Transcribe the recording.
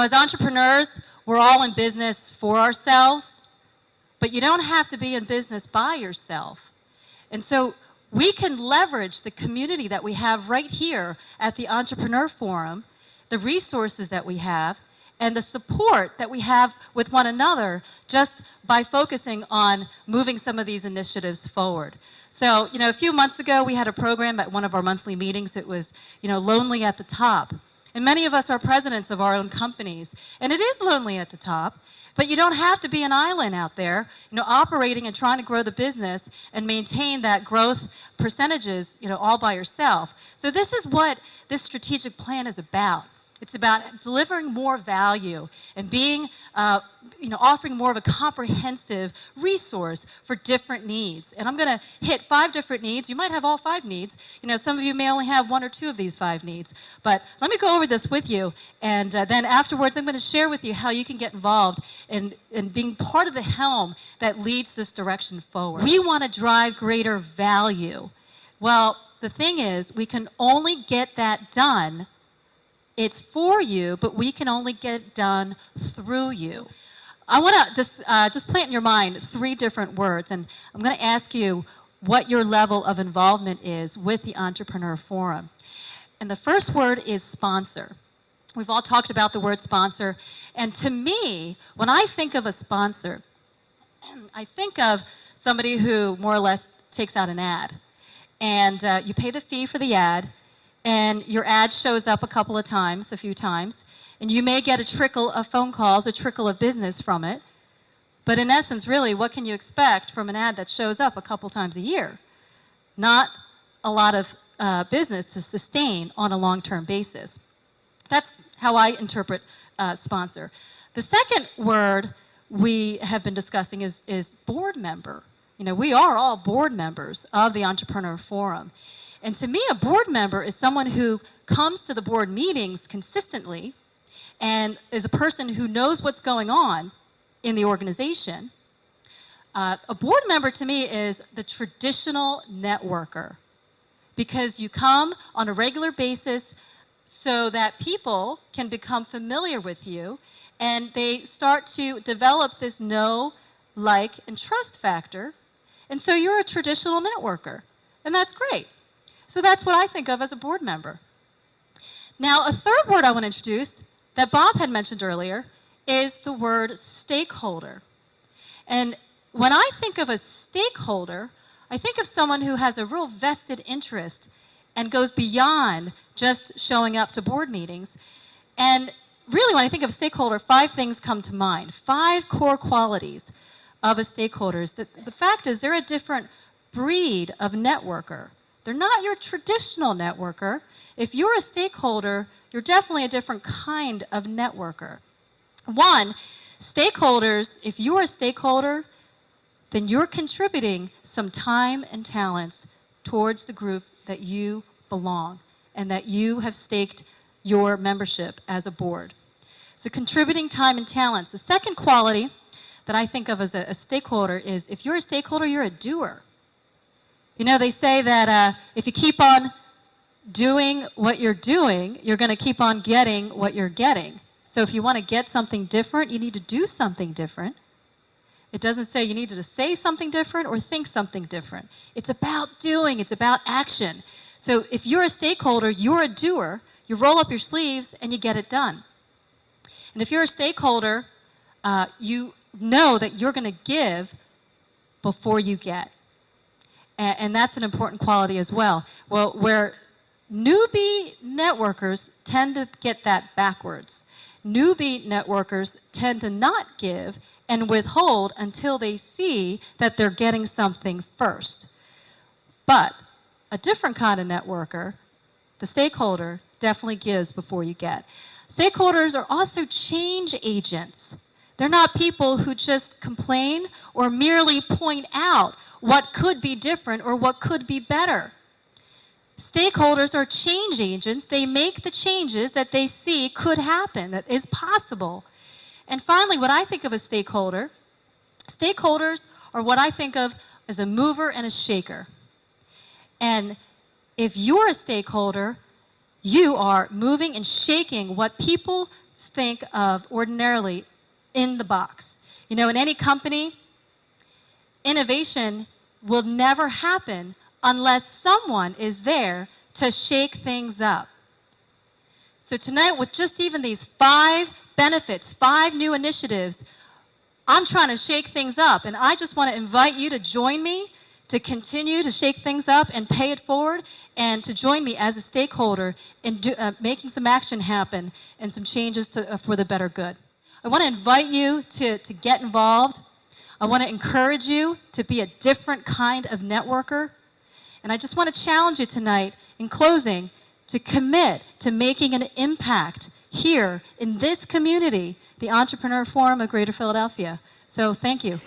as entrepreneurs, we're all in business for ourselves, but you don't have to be in business by yourself. And so we can leverage the community that we have right here at the Entrepreneur Forum, the resources that we have, and the support that we have with one another just by focusing on moving some of these initiatives forward. So, a few months ago, we had a program at one of our monthly meetings. It was, Lonely at the Top. And many of us are presidents of our own companies. And it is lonely at the top, but you don't have to be an island out there, operating and trying to grow the business and maintain that growth percentages, all by yourself. So this is what this strategic plan is about. It's about delivering more value and being, offering more of a comprehensive resource for different needs. And I'm going to hit 5 different needs. You might have all 5 needs. Some of you may only have 1 or 2 of these 5 needs. But let me go over this with you. And then afterwards, I'm going to share with you how you can get involved in being part of the helm that leads this direction forward. We want to drive greater value. Well, the thing is, we can only get that done. It's for you, but we can only get it done through you. I want to just plant in your mind 3 different words, and I'm going to ask you what your level of involvement is with the Entrepreneur Forum. And the first word is sponsor. We've all talked about the word sponsor, and to me, when I think of a sponsor, I think of somebody who more or less takes out an ad, and you pay the fee for the ad, and your ad shows up a few times, and you may get a trickle of phone calls, a trickle of business from it. But in essence, really, what can you expect from an ad that shows up a couple times a year? Not a lot of business to sustain on a long-term basis. That's how I interpret sponsor. The second word we have been discussing is board member. We are all board members of the Entrepreneur Forum. And to me, a board member is someone who comes to the board meetings consistently and is a person who knows what's going on in the organization. A board member to me is the traditional networker, because you come on a regular basis so that people can become familiar with you and they start to develop this know, like, and trust factor. And so you're a traditional networker, and that's great. So that's what I think of as a board member. Now, a third word I want to introduce that Bob had mentioned earlier is the word stakeholder. And when I think of a stakeholder, I think of someone who has a real vested interest and goes beyond just showing up to board meetings. And really, when I think of stakeholder, 5 things come to mind, 5 core qualities of a stakeholder. The fact is, they're a different breed of networker. They're not your traditional networker. If you're a stakeholder, you're definitely a different kind of networker. 1, stakeholders, if you're a stakeholder, then you're contributing some time and talents towards the group that you belong and that you have staked your membership as a board. So contributing time and talents. The second quality that I think of as a stakeholder is, if you're a stakeholder, you're a doer. They say that if you keep on doing what you're doing, you're going to keep on getting what you're getting. So if you want to get something different, you need to do something different. It doesn't say you need to say something different or think something different. It's about doing. It's about action. So if you're a stakeholder, you're a doer. You roll up your sleeves and you get it done. And if you're a stakeholder, you know that you're going to give before you get. And that's an important quality as well. Well, where newbie networkers tend to get that backwards. Newbie networkers tend to not give and withhold until they see that they're getting something first. But a different kind of networker, the stakeholder, definitely gives before you get. Stakeholders are also change agents. They're not people who just complain or merely point out what could be different or what could be better. Stakeholders are change agents. They make the changes that they see could happen, that is possible. And finally, what I think of as stakeholders are what I think of as a mover and a shaker. And if you're a stakeholder, you are moving and shaking what people think of ordinarily in the box. You know, in any company, innovation will never happen unless someone is there to shake things up. So tonight, with just even these 5 benefits, 5 new initiatives, I'm trying to shake things up, and I just want to invite you to join me to continue to shake things up and pay it forward, and to join me as a stakeholder in making some action happen and some changes for the better good. I want to invite you to get involved. I want to encourage you to be a different kind of networker. And I just want to challenge you tonight, in closing, to commit to making an impact here in this community, the Entrepreneur Forum of Greater Philadelphia. So thank you.